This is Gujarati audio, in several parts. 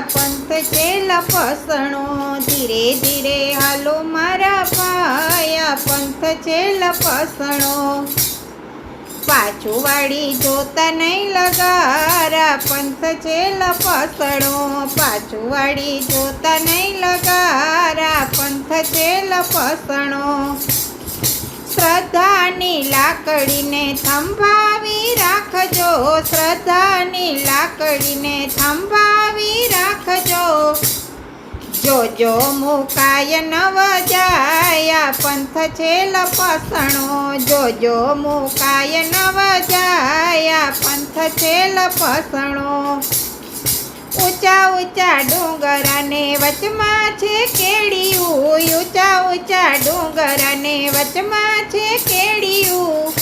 પંથ છે લપસણો. ધીરે ધીરે હાલો મારા ભાઈ, આ પંથ છે લપસણો. પાછું વાળી જોતા નહીં લગારા, પંથ છે લપસણો. પાછું વાળી જોતા નહીં લગારા, પંથ છે લપસણો. શ્રદ્ધાની લાકડીને થંભાવી રાખજો, શ્રદ્ધાની લાકડીને થંભાવી રાખજો. જોજો મુકાય નવ જાય, પંથ છે લપસણો. જોજો મુકાય નવ જાય, પંથ છે લપસણો. ઊંચા ઊંચા ડુંગરાને વચમાં છે કેડિયું, ઊંચા ઊંચા ડુંગરાને વચમાં છે કેડિયું.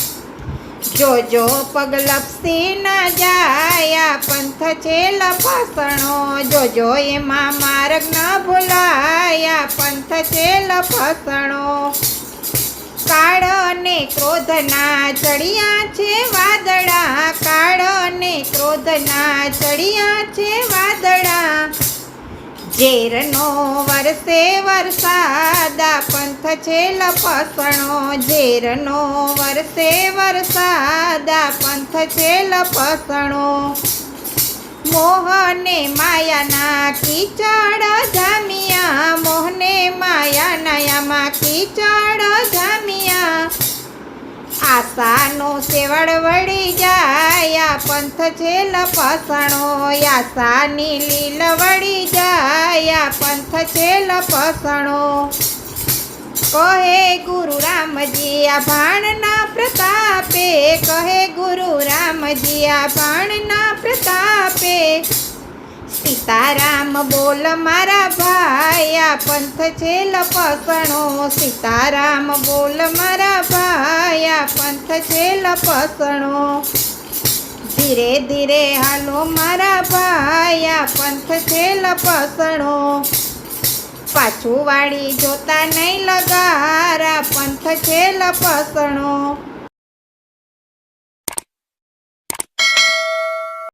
જોજો પગ લપસી ન જાય, પંથ છે લપસણો. જોજો એમાં માર્ગ ન ભૂલાય, પંથ છે લપસણો. કાળ અને ક્રોધના ચડિયા છે વાદળા, કાળ અને ક્રોધના ચડિયા છે વાદળા. ઝેરનો વરસે વરસાદ, પંથ છે લપસણો. ઝેરનો વરસે વરસાદ, પંથ છે લપસણો. મોહને માયાના કીચડ જામિયા, મોહને માયાના યામાં કીચડ જામિયા. આશાનો સેવડ વળી જાય, પંથ છે લપસણો. આશાની લીલ વળી જાય, પંથ છે લપસણો. કહે ગુરુ રામજી આ ભાણના પ્રતાપે, કહે ગુરુ રામજી આ ભાણના પ્રતાપે. સીતારામ બોલ મારા ભાઈ, આ પંથ છે લપસણો. સીતારામ બોલ મારા ભાઈ, આ પંથ છે લપસણો. ધીરે ધીરે હાલો મારા ભાઈ, આ પંથ છે લપસણો. પાછું વાળી જોતા નહીં લગારા, પંથ છે લપસણો.